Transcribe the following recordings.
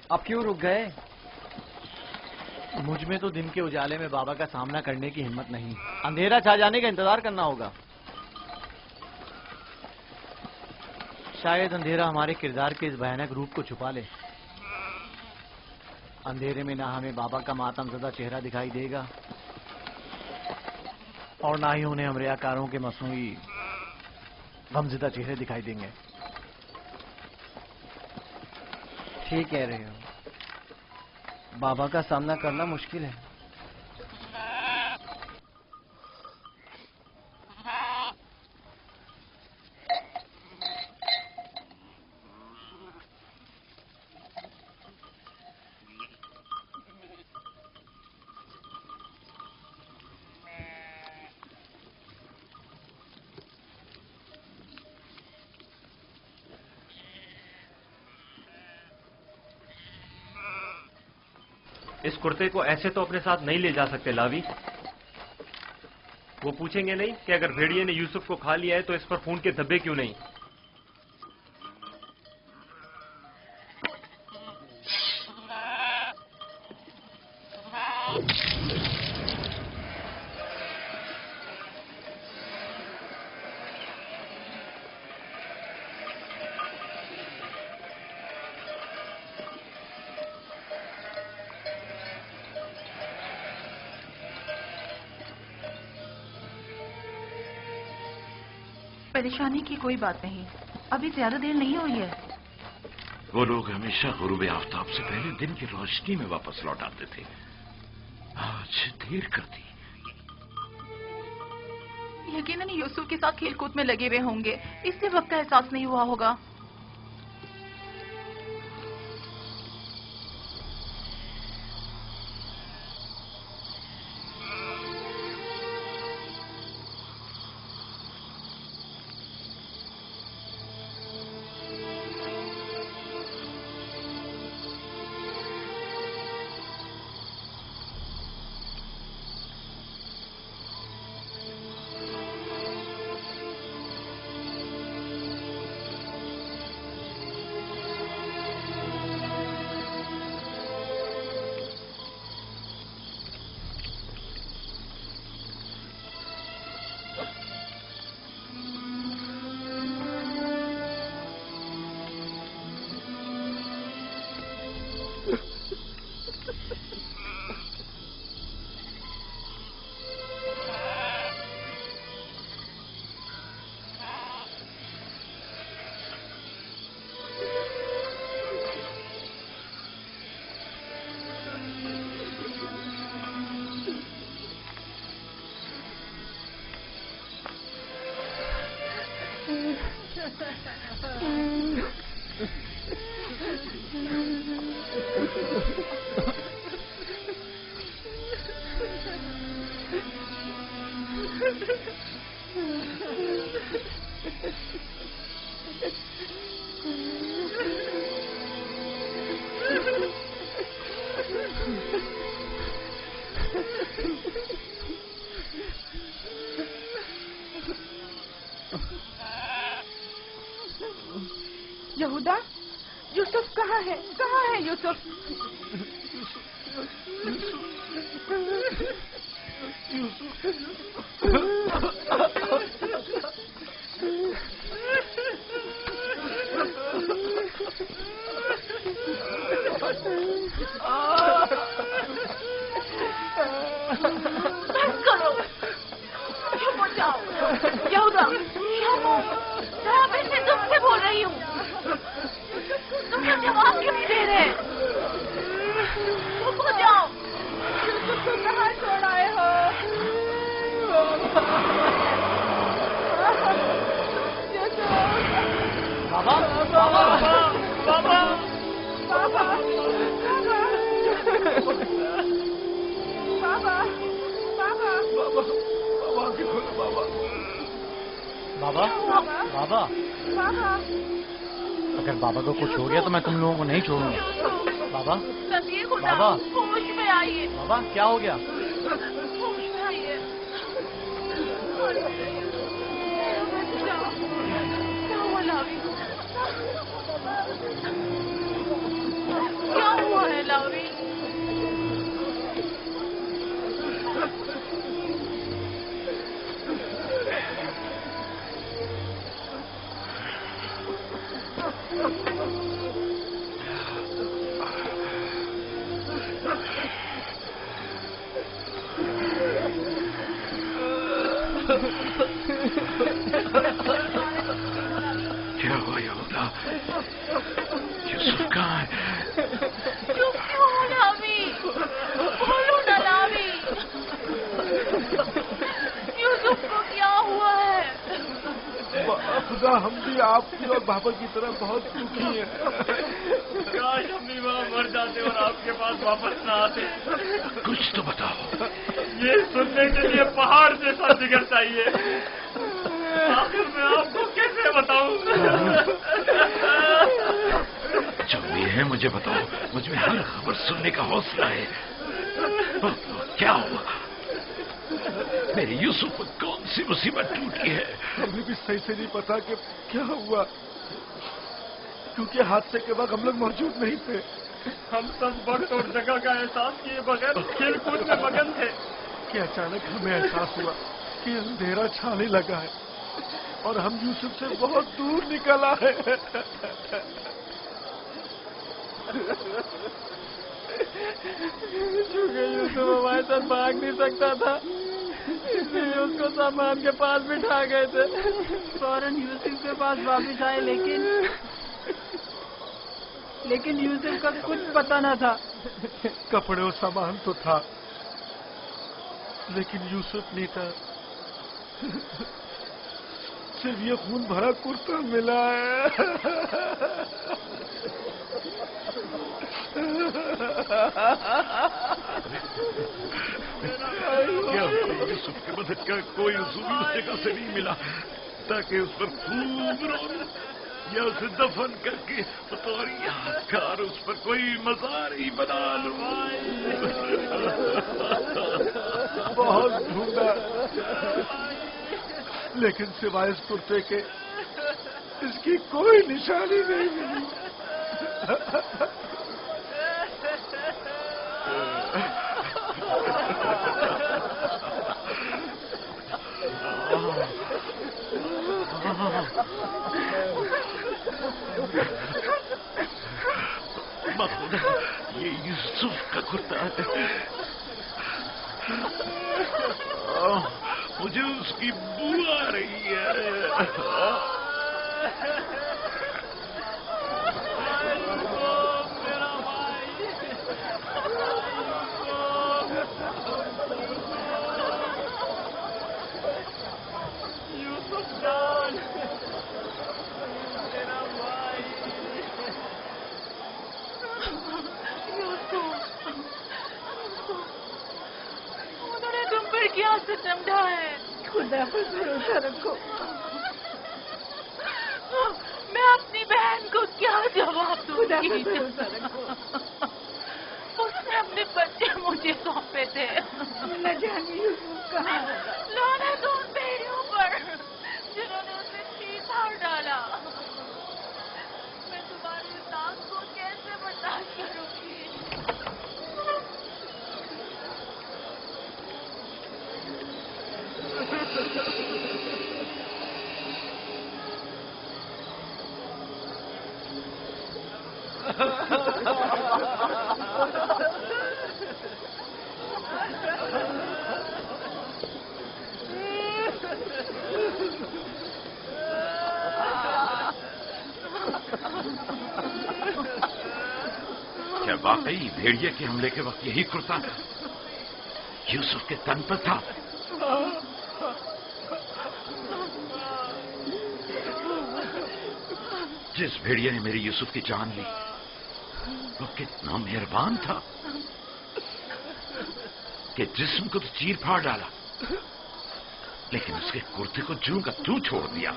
اب کیوں رک گئے؟ مجھ میں تو دن کے اجالے میں بابا کا سامنا کرنے کی ہمت نہیں، اندھیرا چھا جانے کا انتظار کرنا ہوگا۔ شاید اندھیرا ہمارے کردار کے اس بھیانک روپ کو چھپا لے۔ اندھیرے میں نہ ہمیں بابا کا ماتم زدہ چہرہ دکھائی دے گا اور نہ ہی انہیں ہم ریاکاروں کے مصنوعی غمزدہ چہرے دکھائی دیں گے۔ ٹھیک کہہ رہے ہو، بابا کا سامنا کرنا مشکل ہے۔ اس کرتے کو ایسے تو اپنے ساتھ نہیں لے جا سکتے لاوی۔ وہ پوچھیں گے نہیں کہ اگر بھیڑیے نے یوسف کو کھا لیا ہے تو اس پر خون کے دھبے کیوں نہیں؟ پریشانی کی کوئی بات نہیں، ابھی زیادہ دیر نہیں ہوئی ہے۔ وہ لوگ ہمیشہ غروب آفتاب سے پہلے دن کی روشنی میں واپس لوٹ آتے تھے، آج دیر کر دی۔ یقیناً یوسف کے ساتھ کھیل کود میں لگے ہوئے ہوں گے، اس لیے وقت کا احساس نہیں ہوا ہوگا۔ یہودا، یوسف کہاں ہے؟ کہاں ہے یوسف؟ اگر بابا کو کچھ ہو گیا تو میں تم لوگوں کو نہیں چھوڑوں گا۔ بابا بابا ہوش میں آئیے۔ بابا کیا ہو گیا؟ ہوش میں آئیے۔ کیا ہوا لاوی؟ کیا क्या हुआ यहूदा? यूसुफ कहाँ है? चुप क्यों हो लावी? बोलो ना लावी। यूसुफ को क्या हुआ है? खुदा, हम भी आपकी और बाबा की तरह बहुत दुखी हैं। काश हम भी वहाँ मर जाते और आपके पास वापस न आते। कुछ तो बताओ। ये सुनने के लिए पहाड़ जैसा जिगर चाहिए। आखिर मैं आपको कैसे बताऊं? जो भी है मुझे बताओ। मुझ में हर खबर सुनने का हौसला है। क्या हुआ? मेरे यूसुफ को कौन सी मुसीबत टूटी है? हमें भी सही से नहीं पता कि क्या हुआ, क्योंकि हादसे के वक्त हम लोग मौजूद नहीं थे। हम सब वक्त और जगह का एहसास किए बगैर खेल कूद में मगन थे कि अचानक हमें एहसास हुआ कि अंधेरा छाने लगा है और हम यूसुफ से बहुत दूर निकल आए। क्योंकि यूसुफ हमारे साथ भाग नहीं सकता था, इसलिए उसको सामान के पास बिठा गए थे। फौरन यूसुफ के पास वापस आए, लेकिन यूसुफ का कुछ पता न था। कपड़े और सामान तो था, लेकिन यूसुफ नहीं था। सिर्फ ये खून भरा कुर्ता मिला है। क्या यूसुफ की मदद का कोई उसूल उस जगह से नहीं मिला ताकि उस पर खूब रोना या उसे दफन करके बतौर यादगार उस पर कोई मजार ही बना लूं। बहुत ढूंढा, लेकिन सिवाय इस कुर्ते के इसकी कोई निशानी नहीं मिली। खुदा, ये यूसुफ का कुर्ता है। मुझे उसकी बू आ रही है। उन्होंने तुम पर क्या सितम ढाया है? खुदा पर भरोसा रखो। मैं अपनी बहन को क्या जवाब खुदा पर दूंगी? भरोसा रखो। उसने अपने बच्चे मुझे सौंपे थे। न जाने यूसुफ कहाँ होगा। लानत उन भेड़ियों पर जिन्होंने उसे चीर फाड़ डाला। मैं तुम्हारी इस आग को कैसे बर्दाश्त करूंगी? क्या वाकई भेड़िए के हमले के वक्त यही कुर्ता यूसुफ के तन पर था? जिस भेड़िए ने मेरी यूसुफ की जान ली वो कितना मेहरबान था कि जिस्म को तो चीर फाड़ डाला, लेकिन उसके कुर्ते को जूं का तू छोड़ दिया।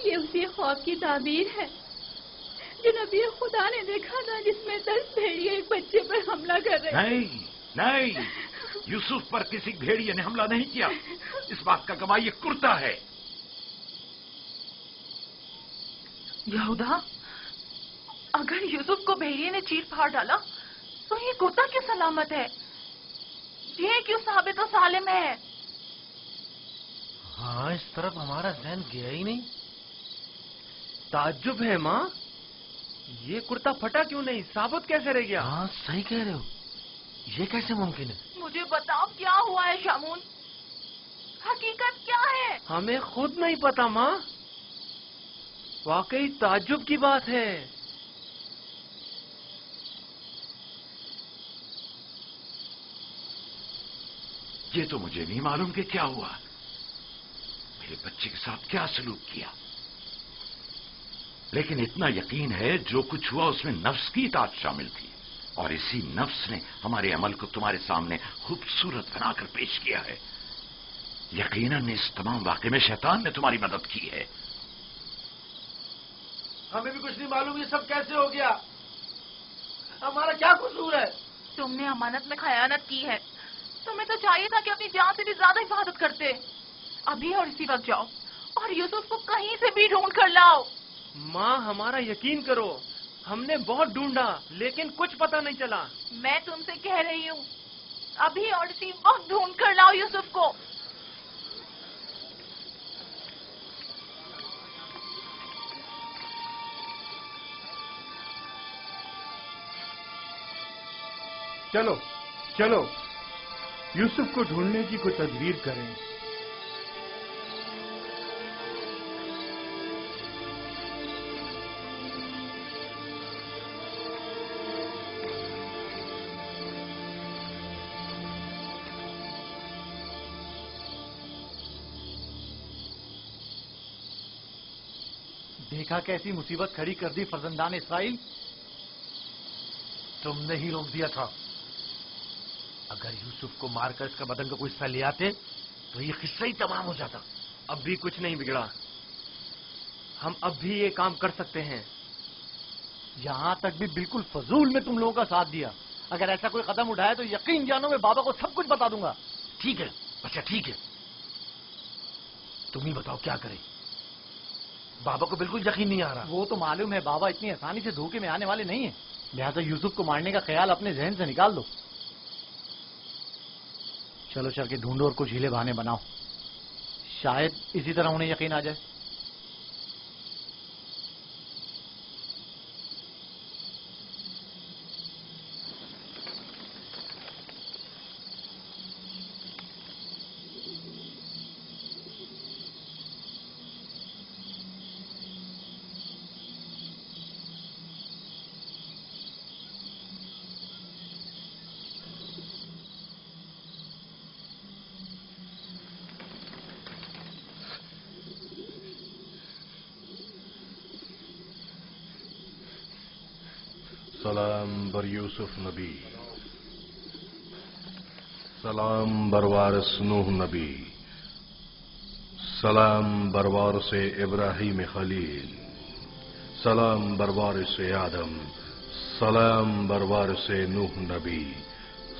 ये उसी ख्वाब की ताबीर है जो नबी खुदा ने देखा था, जिसमें 10 भेड़िए एक बच्चे पर हमला कर रहे। नहीं नहीं, यूसुफ पर किसी भेड़िए ने हमला नहीं किया। इस बात का गवाह ये कुर्ता है। यहूदा, अगर यूसुफ को भेड़िए ने चीर फाड़ डाला तो ये कुर्ता क्यों सलामत है? ये क्यों साबित और सालिम है? हाँ, इस तरफ हमारा ज़हन गया ही नहीं। ताज्जुब है माँ, ये कुर्ता फटा क्यों नहीं, साबित कैसे रह गया? हाँ, सही कह रहे हो, ये कैसे मुमकिन है? मुझे बताओ क्या हुआ है शामून, हकीकत क्या है? हमें खुद नहीं पता माँ, वाकई ताज्जुब की बात है। ये तो मुझे नहीं मालूम कि क्या हुआ, मेरे बच्चे के साथ क्या सलूक किया, लेकिन इतना यकीन है जो कुछ हुआ उसमें नफ्स की इताअत शामिल थी, और इसी नफ्स ने हमारे अमल को तुम्हारे सामने खूबसूरत बनाकर पेश किया है। यकीनन इस तमाम वाक़े में शैतान ने तुम्हारी मदद की है। हमें भी कुछ नहीं मालूम ये सब कैसे हो गया, हमारा क्या कसूर है? तुमने अमानत में खयानत की है, तुम्हें तो चाहिए था कि अपनी जान से भी ज्यादा हिफाजत करते। अभी और इसी वक्त जाओ और यूसुफ को कहीं से भी ढूंढ कर लाओ। माँ हमारा यकीन करो, हमने बहुत ढूंढा लेकिन कुछ पता नहीं चला। मैं तुमसे कह रही हूँ, अभी और इसी वक्त ढूंढ कर लाओ यूसुफ को। चलो चलो यूसुफ को ढूंढने की कोई तदबीर करें। देखा कैसी मुसीबत खड़ी कर दी फर्जंदान इसराइल, तुमने ही रोक दिया था। अगर यूसुफ को मारकर इसका बदन का कोई हिस्सा ले आते तो ये किस्सा ही तमाम हो जाता। अब भी कुछ नहीं बिगड़ा, हम अब भी ये काम कर सकते हैं। यहां तक भी बिल्कुल फजूल में तुम लोगों का साथ दिया। अगर ऐसा कोई कदम उठाए तो यकीन जानो मैं बाबा को सब कुछ बता दूंगा। ठीक है, अच्छा ठीक है, तुम ही बताओ क्या करें। बाबा को बिल्कुल यकीन नहीं आ रहा। वो तो मालूम है बाबा इतनी आसानी से धोखे में आने वाले नहीं है, लिहाजा यूसुफ को मारने का ख्याल अपने जहन से निकाल दो। चलो चल के ढूंढो और कुछ हीले बहाने बनाओ, शायद इसी तरह उन्हें यकीन आ जाए। सलाम बर यूसुफ नबी, सलाम बर वारिस नूह नबी, सलाम बर वारिस इब्राहीम खलील, सलाम बर वारिस आदम, सलाम बर वारिस नूह नबी,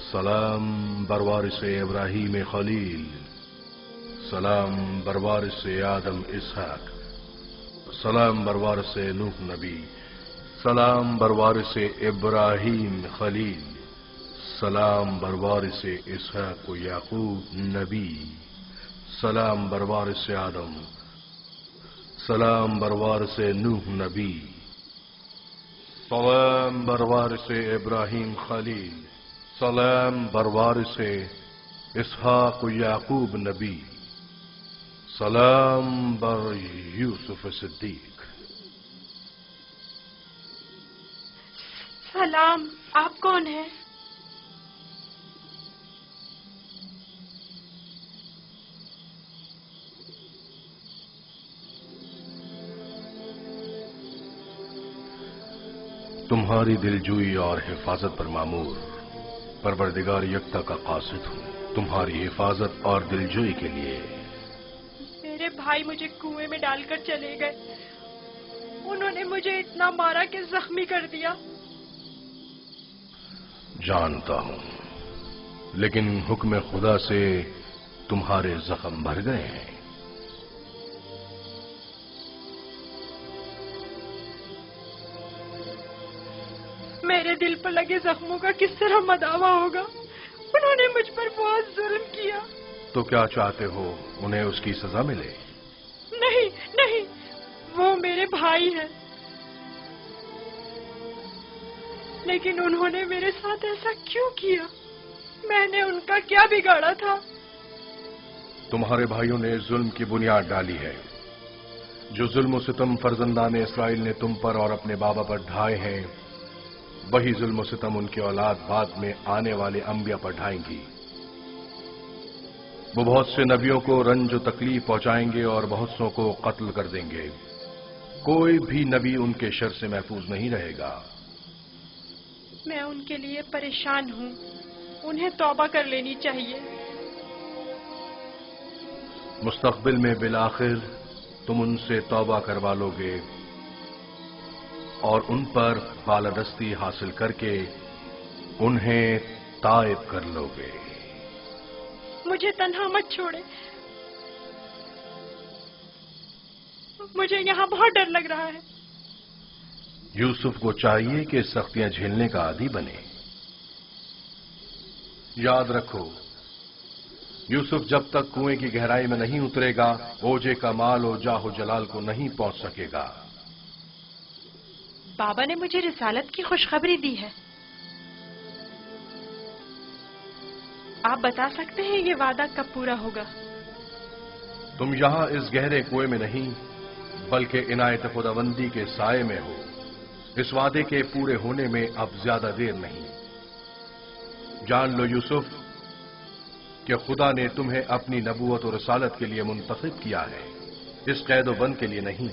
सलाम बर वारिस इब्राहीम खलील, सलाम बर वारिस आदम इसहाक, सलाम बर वारिस नूह नबी, सलाम बर वारिस इब्राहीम खलील, सलाम बर वारिस इसहाक याकूब नबी, सलाम बर वारिस आदम, सलाम बर वारिस नूह नबी, सलाम बर वारिस इब्राहीम खलील, सलाम बर वारिस इसहाक याकूब नबी, सलाम बर यूसुफ सिद्दीक। सलाम, आप कौन हैं? तुम्हारी दिलजोई और हिफाजत पर मामूर परवरदिगार यक्ता का कासिद हूँ। तुम्हारी हिफाजत और दिलजोई के लिए मेरे भाई मुझे कुएं में डालकर चले गए, उन्होंने मुझे इतना मारा कि जख्मी कर दिया। जानता हूं, लेकिन हुक्म खुदा से तुम्हारे जख्म भर गए हैं। میرے دل پر لگے زخموں کا کس طرح مداوا ہوگا؟ انہوں نے مجھ پر بہت ظلم کیا. تو کیا چاہتے ہو انہیں اس کی سزا ملے؟ نہیں نہیں، وہ میرے بھائی ہیں، لیکن انہوں نے میرے ساتھ ایسا کیوں کیا؟ میں نے ان کا کیا بگاڑا تھا؟ تمہارے بھائیوں نے ظلم کی بنیاد ڈالی ہے. جو ظلم و ستم فرزندان اسرائیل نے تم پر اور اپنے بابا پر ڈھائے ہیں، وہی ظلم و ستم ان کی اولاد بعد میں آنے والے انبیاء پر ڈھائیں گی. وہ بہت سے نبیوں کو رنج و تکلیف پہنچائیں گے اور بہت سوں کو قتل کر دیں گے. کوئی بھی نبی ان کے شر سے محفوظ نہیں رہے گا. میں ان کے لیے پریشان ہوں، انہیں توبہ کر لینی چاہیے. مستقبل میں بالآخر تم ان سے توبہ کروا لو گے اور ان پر بالادستی حاصل کر کے انہیں تائب کر لو گے. مجھے تنہا مت چھوڑے، مجھے یہاں بہت ڈر لگ رہا ہے. یوسف کو چاہیے کہ سختیاں جھیلنے کا عادی بنے. یاد رکھو، یوسف جب تک کنویں کی گہرائی میں نہیں اترے گا، اوجے کا مال و جاہ و جلال کو نہیں پہنچ سکے گا. بابا نے مجھے رسالت کی خوشخبری دی ہے. آپ بتا سکتے ہیں یہ وعدہ کب پورا ہوگا؟ تم یہاں اس گہرے کنویں میں نہیں بلکہ عنایت خداوندی کے سائے میں ہو. اس وعدے کے پورے ہونے میں اب زیادہ دیر نہیں. جان لو یوسف کہ خدا نے تمہیں اپنی نبوت و رسالت کے لیے منتخب کیا ہے، اس قید و بند کے لیے نہیں.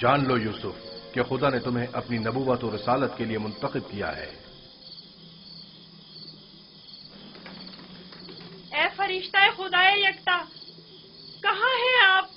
جان لو یوسف کہ خدا نے تمہیں اپنی نبوت و رسالت کے لیے منتخب کیا ہے. اے فرشتہ خدائے یکتا، کہاں ہیں آپ؟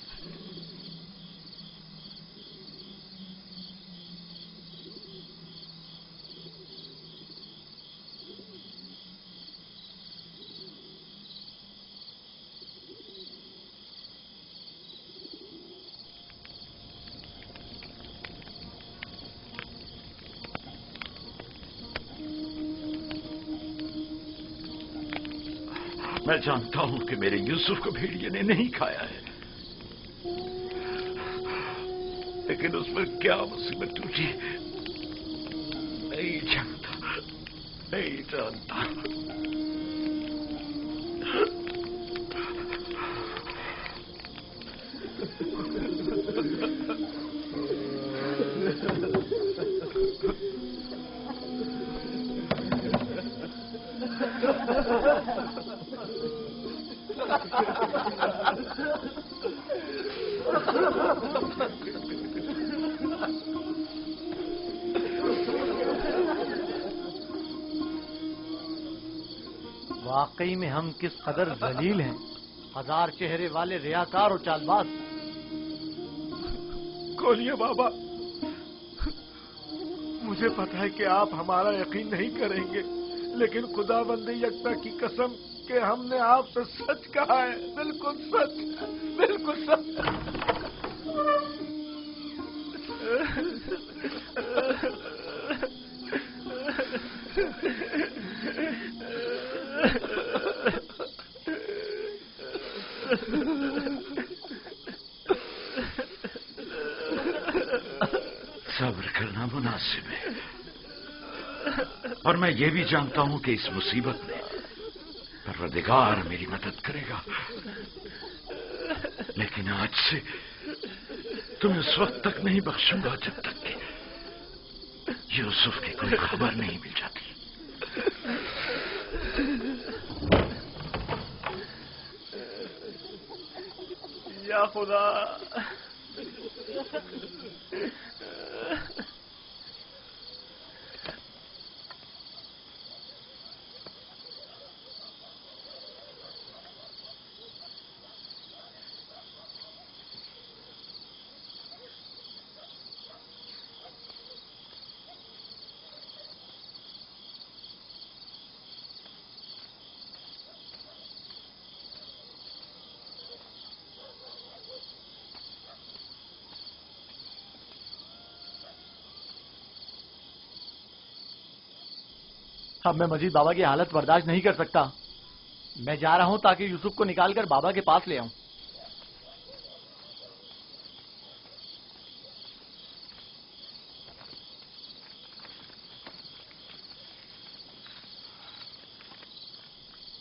میں جانتا ہوں کہ میرے یوسف کو بھیڑیے نے نہیں کھایا ہے، لیکن اس پر کیا مصیبت ٹوٹی نہیں جانتا، نہیں جانتا. واقعی میں ہم کس قدر ذلیل ہیں، ہزار چہرے والے ریاکار و چالباز. کھولئے بابا، مجھے پتا ہے کہ آپ ہمارا یقین نہیں کریں گے، لیکن خدا بند یکتا کی قسم کہ ہم نے آپ سے سچ کہا ہے، بالکل سچ، بالکل سچ. صبر کرنا مناسب ہے، اور میں یہ بھی جانتا ہوں کہ اس مصیبت میں پروردگار میری مدد کرے گا. لیکن آج سے تمہیں اس وقت تک نہیں بخشوں گا جب تک کہ یوسف کی کوئی خبر نہیں مل جاتی. یا خدا، अब मैं मजीद बाबा की हालत बर्दाश्त नहीं कर सकता। मैं जा रहा हूं ताकि यूसुफ को निकाल कर बाबा के पास ले आऊं।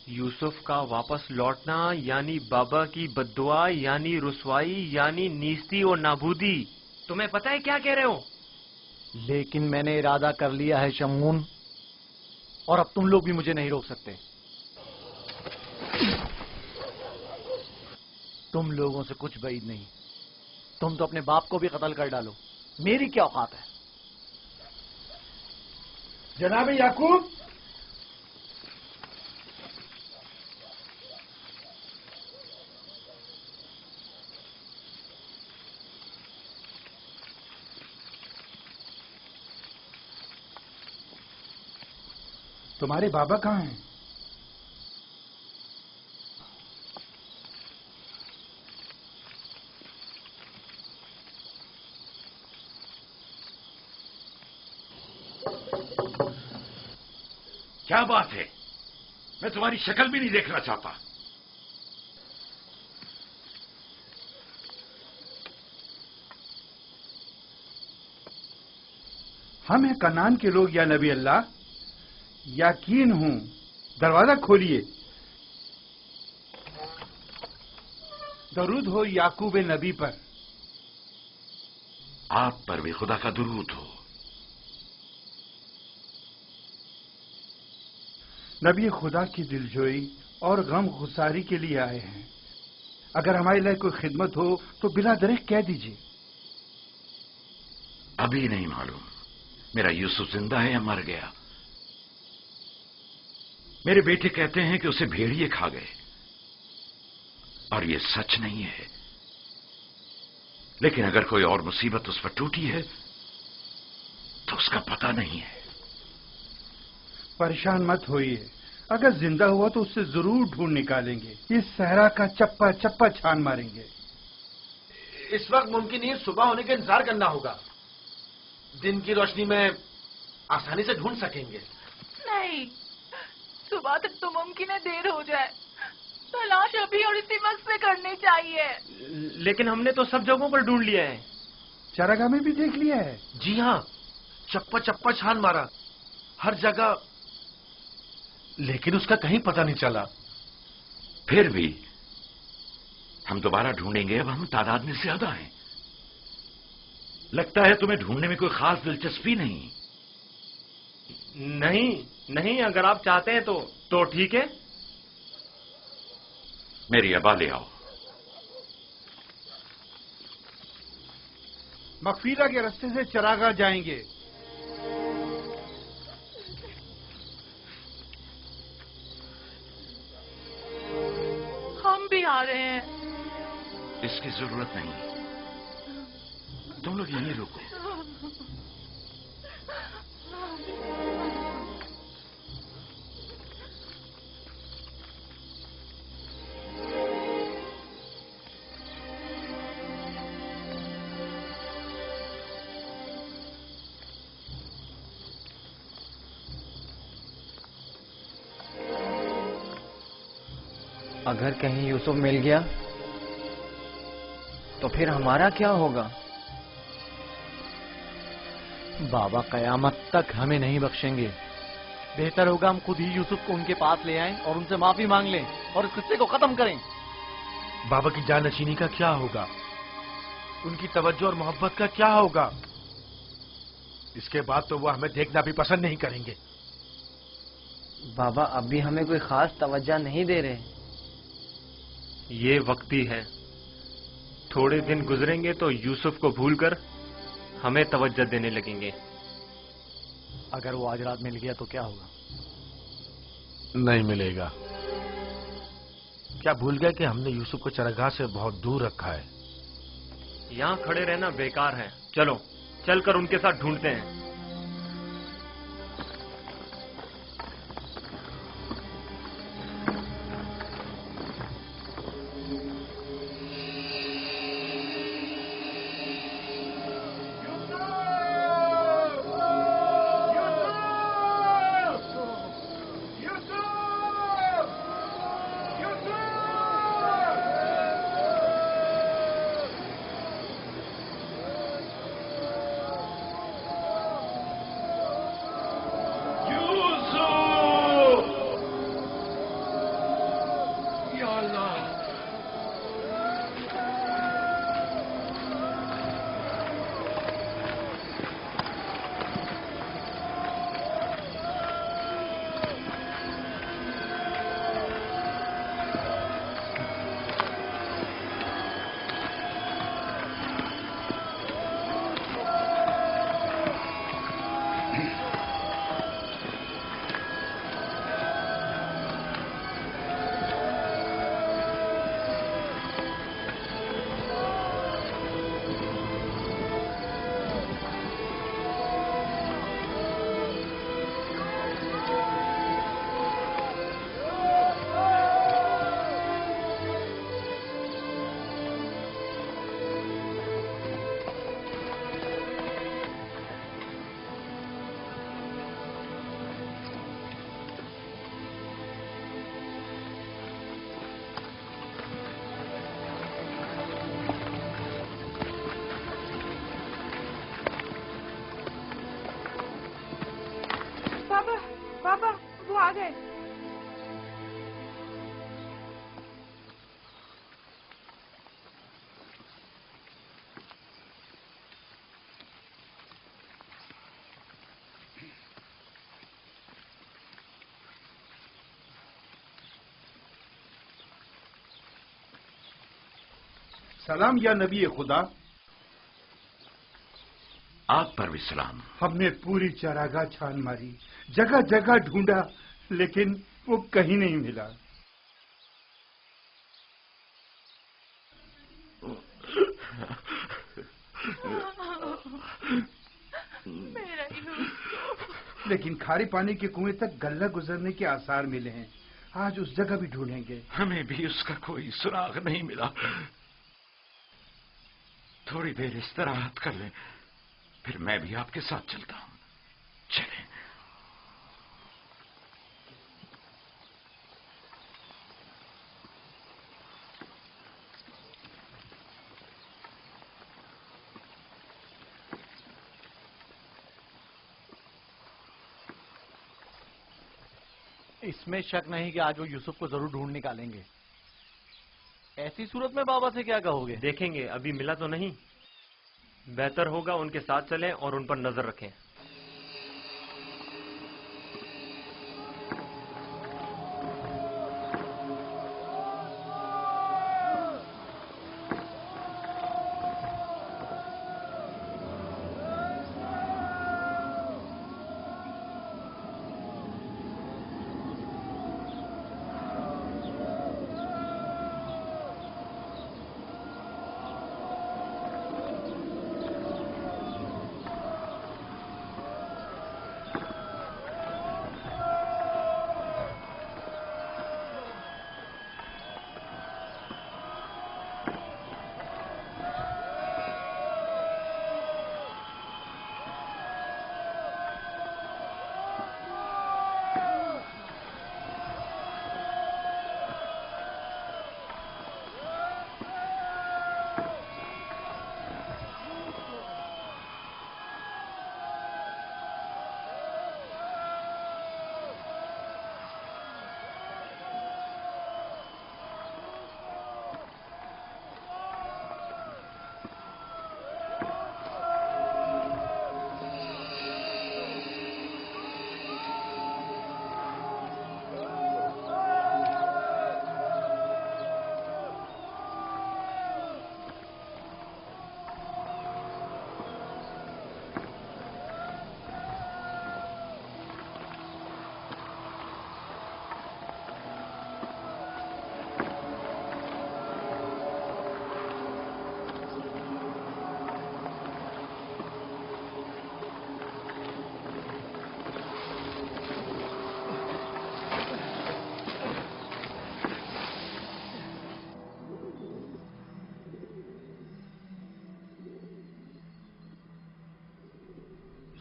यूसुफ का वापस लौटना यानी बाबा की बद्दुआ यानी रुसवाई यानी नीस्ती और नाबूदी। तुम्हें पता है क्या कह रहे हो? लेकिन मैंने इरादा कर लिया है शमून, और अब तुम लोग भी मुझे नहीं रोक सकते। तुम लोगों से कुछ बैद नहीं। तुम तो अपने बाप को भी कत्ल कर डालो, मेरी क्या औकात है? जनाब याकूब, तुम्हारे बाबा कहाँ हैं? क्या बात है? मैं तुम्हारी शक्ल भी नहीं देखना चाहता। हम हैं कनान के लोग या नबी अल्लाह। यकीन हूं, दरवाजा खोलिए। दरूद हो याकूब नबी पर। आप पर भी खुदा का दुरूद हो। नबी खुदा की दिलजोई और गम गुसारी के लिए आए हैं। अगर हमारे लिए कोई खिदमत हो तो बिला दरेक कह दीजिए। अभी नहीं मालूम मेरा यूसुफ जिंदा है या मर गया। मेरे बेटे कहते हैं कि उसे भेड़िए खा गए, और ये सच नहीं है। लेकिन अगर कोई और मुसीबत उस पर टूटी है तो उसका पता नहीं है। परेशान मत होइए, अगर जिंदा हुआ तो उससे जरूर ढूंढ निकालेंगे। इस सहरा का चप्पा चप्पा छान मारेंगे। इस वक्त मुमकिन ही सुबह होने का इंतजार करना होगा। दिन की रोशनी में आसानी से ढूंढ सकेंगे। नहीं, सुबह तक तो मुमकिन है देर हो जाए। तलाश अभी और इसी वक्त से करनी चाहिए। लेकिन हमने तो सब जगहों पर ढूंढ लिया है। चरागाह में भी देख लिया है। जी हाँ, चप्पा चप्पा छान मारा हर जगह, लेकिन उसका कहीं पता नहीं चला। फिर भी हम दोबारा ढूंढेंगे। अब हम तादाद में ज्यादा हैं। लगता है तुम्हें ढूंढने में कोई खास दिलचस्पी नहीं। नहीं, अगर आप चाहते हैं तो ठीक है। मेरी अबा ले आओ। मगफीरा के रास्ते से चरागाह जाएंगे। हम भी आ रहे हैं। इसकी जरूरत नहीं, तुम लोग यहीं रुको। अगर कहीं यूसुफ मिल गया तो फिर हमारा क्या होगा? बाबा कयामत तक हमें नहीं बख्शेंगे। बेहतर होगा हम खुद ही यूसुफ को उनके पास ले आएं और उनसे माफी मांग लें और इस किस्से को खत्म करें। बाबा की जानशीनी का क्या होगा? उनकी तवज्जो और मोहब्बत का क्या होगा? इसके बाद तो वो हमें देखना भी पसंद नहीं करेंगे। बाबा अब भी हमें कोई खास तवज्जो नहीं दे रहे। ये वक्ती है। थोड़े दिन गुजरेंगे तो यूसुफ को भूलकर हमें तवज्जो देने लगेंगे। अगर वो आज रात मिल गया तो क्या होगा? नहीं मिलेगा। क्या भूल गए कि हमने यूसुफ को चरागाह से बहुत दूर रखा है? यहाँ खड़े रहना बेकार है। चलो चलकर उनके साथ ढूंढते हैं। पापा वो आ गए। सलाम या नबी खुदा। आप पर भी सलाम। हमने पूरी चरागाह छान मारी, जगह जगह ढूंढा, लेकिन वो कहीं नहीं मिला। मेरा यूसुफ। लेकिन खारे पानी के कुएं तक गल्ला गुजरने के आसार मिले हैं। आज उस जगह भी ढूंढेंगे। हमें भी उसका कोई सुराग नहीं मिला। थोड़ी देर इस्तराहत कर लें, फिर मैं भी आपके साथ चलता हूं। चलें। इसमें शक नहीं कि आज वो यूसुफ को जरूर ढूंढ निकालेंगे। ऐसी सूरत में बाबा से क्या कहोगे? देखेंगे, अभी मिला तो नहीं। बेहतर होगा उनके साथ चलें और उन पर नजर रखें।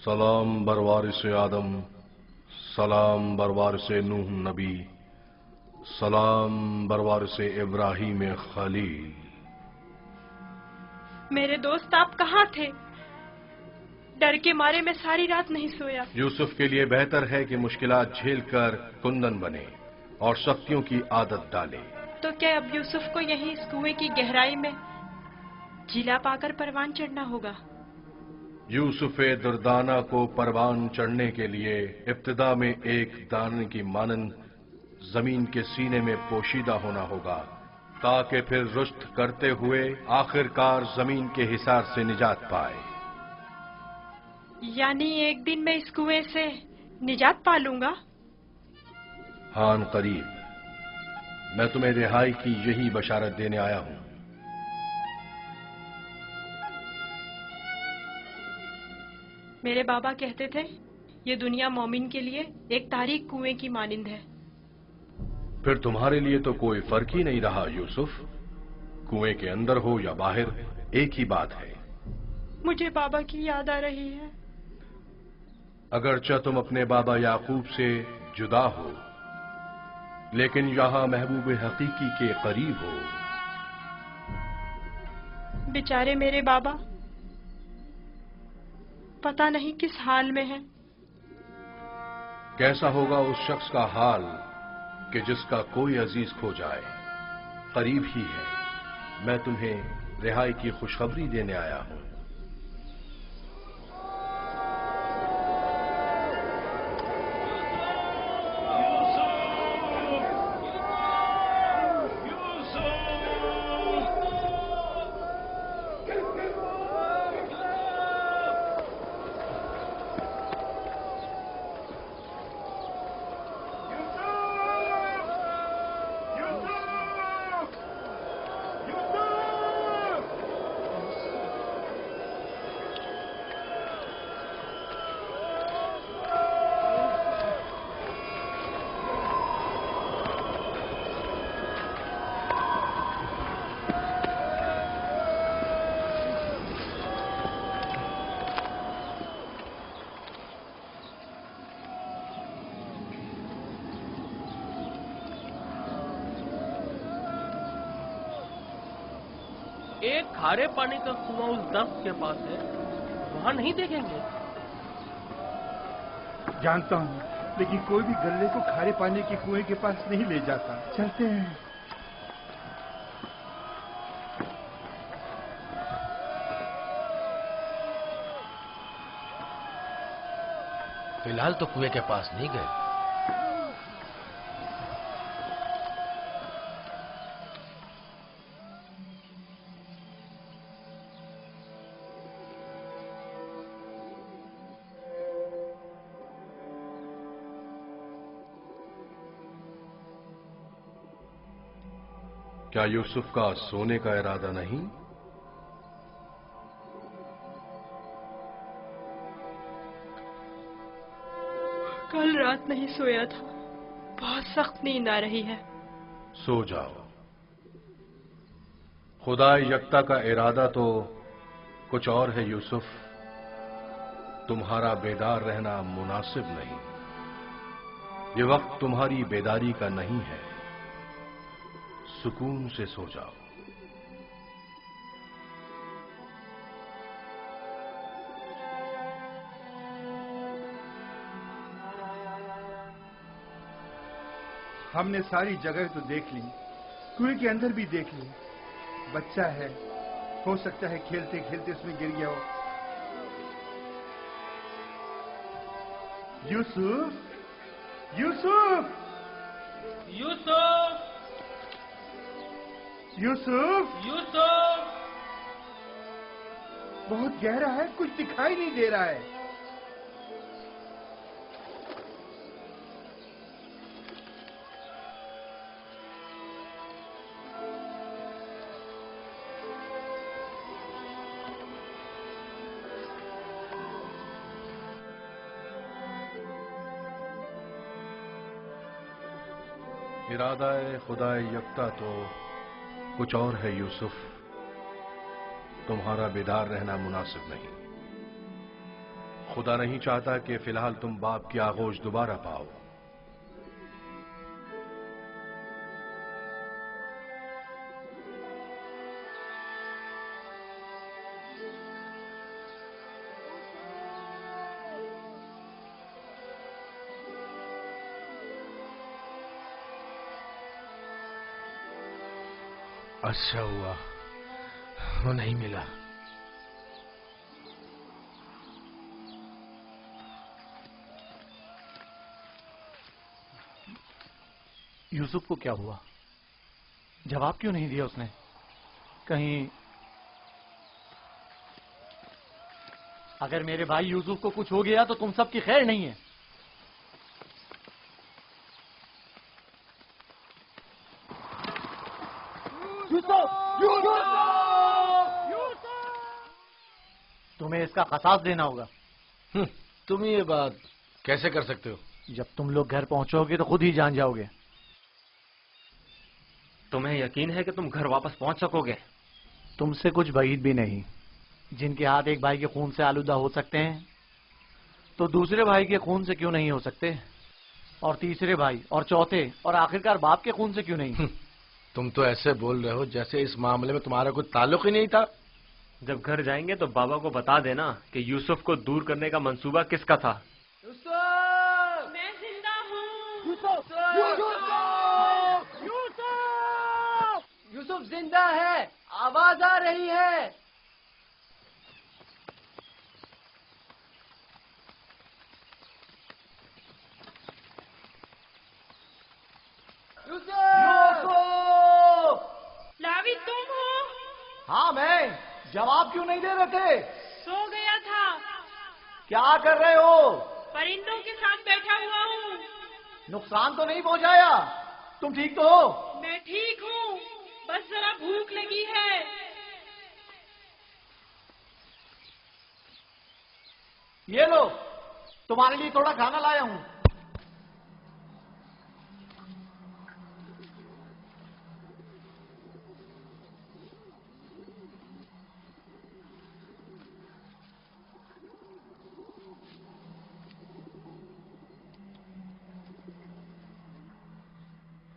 सलाम बरवारिस आदम, सलाम बरवारिस नूह नबी, सलाम बरवारिस इब्राहिम खलील। मेरे दोस्त आप कहाँ थे? डर के मारे मैं सारी रात नहीं सोया। यूसुफ के लिए बेहतर है कि मुश्किलात झेलकर कुंदन बने और सख्तियों की आदत डाले। तो क्या अब यूसुफ को यहीं इस कुएं की गहराई में जिला पाकर परवान चढ़ना होगा? यूसुफ दुर्दाना को परवान चढ़ने के लिए इब्तिदा में एक दाने की मानंद जमीन के सीने में पोशीदा होना होगा, ताकि फिर रुश्त करते हुए आखिरकार जमीन के हिसार से निजात पाए। यानी एक दिन मैं इस कुएं से निजात पा लूंगा? हान करीब। मैं तुम्हें रिहाई की यही बशारत देने आया हूं। मेरे बाबा कहते थे ये दुनिया मोमिन के लिए एक तारीख कुएं की मानिंद है। फिर तुम्हारे लिए तो कोई फर्क ही नहीं रहा यूसुफ। कुएं के अंदर हो या बाहर, एक ही बात है। मुझे बाबा की याद आ रही है। अगरचा तुम अपने बाबा याकूब से जुदा हो, लेकिन यहां महबूब हकीकी के करीब हो। बेचारे मेरे बाबा पता नहीं किस हाल में हैं। कैसा होगा उस शख्स का हाल कि जिसका कोई अजीज खो जाए। करीब ही है, मैं तुम्हें रिहाई की खुशखबरी देने आया हूं। एक खारे पानी का कुआं उस दस्त के पास है, वहां नहीं देखेंगे? जानता हूँ, लेकिन कोई भी गल्ले को खारे पानी के कुएं के पास नहीं ले जाता। चलते हैं। फिलहाल तो कुएं के पास नहीं गए। क्या यूसुफ का सोने का इरादा नहीं? कल रात नहीं सोया था, बहुत सख्त नींद आ रही है। सो जाओ। खुदा यकता का इरादा तो कुछ और है यूसुफ, तुम्हारा बेदार रहना मुनासिब नहीं। ये वक्त तुम्हारी बेदारी का नहीं है, सुकून से सो जाओ। हमने सारी जगह तो देख ली, कुएं के अंदर भी देख ली। बच्चा है, हो सकता है खेलते खेलते उसमें गिर गया हो। यूसुफ, यूसुफ, यूसुफ, यूसुफ, यूसुफ! बहुत गहरा है, कुछ दिखाई नहीं दे रहा है। इरादा खुदा यकता तो कुछ और है यूसुफ, तुम्हारा बेदार रहना मुनासिब नहीं। खुदा नहीं चाहता कि फिलहाल तुम बाप की आगोश दोबारा पाओ। अच्छा हुआ वो नहीं मिला। यूसुफ को क्या हुआ? जवाब क्यों नहीं दिया उसने? कहीं अगर मेरे भाई यूसुफ को कुछ हो गया तो तुम सबकी खैर नहीं है। तुम्हें इसका खसास देना होगा। तुम ये बात कैसे कर सकते हो? जब तुम लोग घर पहुंचोगे तो खुद ही जान जाओगे। तुम्हें यकीन है कि तुम घर वापस पहुंच सकोगे? तुमसे कुछ بعید भी नहीं। जिनके हाथ एक भाई के खून से आलूदा हो सकते हैं तो दूसरे भाई के खून से क्यों नहीं हो सकते? और तीसरे भाई और चौथे और आखिरकार बाप के खून से क्यों नहीं? तुम तो ऐसे बोल रहे हो जैसे इस मामले में तुम्हारा कोई ताल्लुक ही नहीं था। जब घर जाएंगे तो बाबा को बता देना कि यूसुफ को दूर करने का मंसूबा किसका था। मैं یوسف زندہ ہے، آواز آ رہی ہے۔ لاوی تم ہو؟ ہاں میں، جواب کیوں نہیں دے رہے تھے؟ سو گیا تھا۔ کیا کر رہے ہو؟ پرندوں کے ساتھ بیٹھا ہوا ہوں۔ نقصان تو نہیں پہنچایا؟ تم ٹھیک تو ہو؟ میں ٹھیک ہوں، بس ذرا بھوک لگی ہے۔ یہ لو، تمہارے لیے تھوڑا کھانا لایا ہوں۔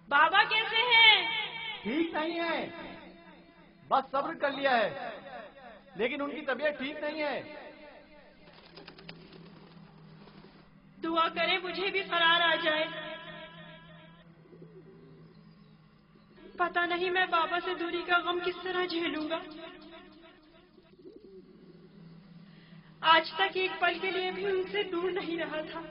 بابا کیسے ہیں؟ ٹھیک نہیں ہے، بس صبر کر لیا ہے، لیکن ان کی طبیعت ٹھیک نہیں ہے۔ دعا کرے مجھے بھی قرار آ جائے۔ پتہ نہیں میں بابا سے دوری کا غم کس طرح جھیلوں گا۔ آج تک ایک پل کے لیے بھی ان سے دور نہیں رہا تھا۔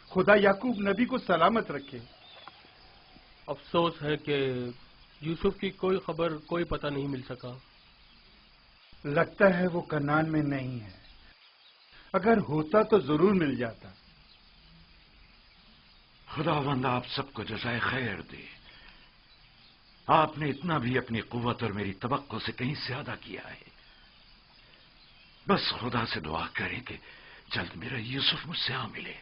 خدا یعقوب نبی کو سلامت رکھے۔ افسوس ہے کہ یوسف کی کوئی خبر، کوئی پتہ نہیں مل سکا۔ لگتا ہے وہ کنعان میں نہیں ہے، اگر ہوتا تو ضرور مل جاتا۔ خداوند آپ سب کو جزائے خیر دے۔ آپ نے اتنا بھی اپنی قوت اور میری توقع سے کہیں زیادہ کیا ہے۔ بس خدا سے دعا کریں کہ جلد میرا یوسف مجھ سے آ ملے۔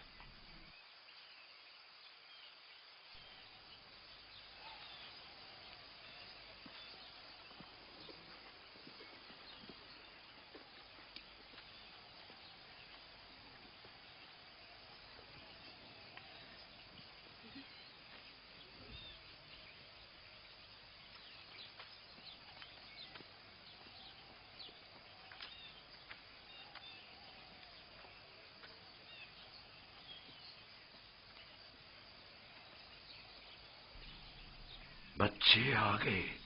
بچے آ گئے،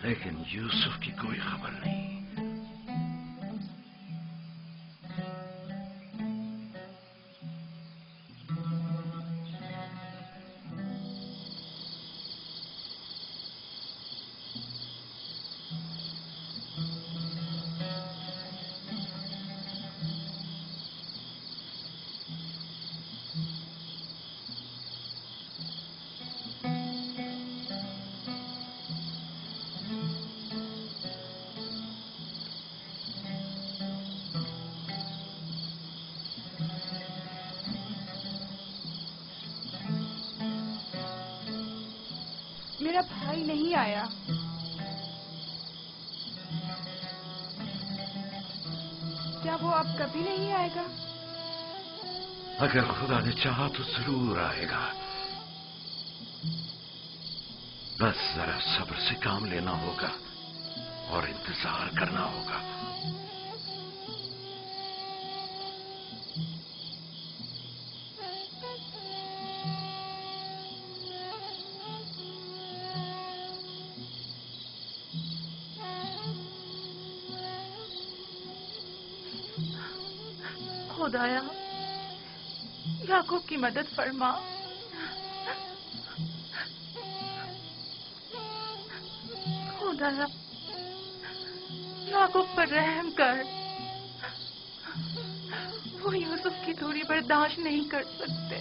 لیکن یوسف کی کوئی خبر نہیں۔ میرا بھائی نہیں آیا۔ کیا وہ اب کبھی نہیں آئے گا؟ اگر خدا نے چاہا تو ضرور آئے گا، بس ذرا صبر سے کام لینا ہوگا اور انتظار کرنا ہوگا۔ خدایا یعقوب کی مدد فرما، खुदाया याकूब पर रहम कर, वो यूसुफ की दूरी बर्दाश्त नहीं कर सकते।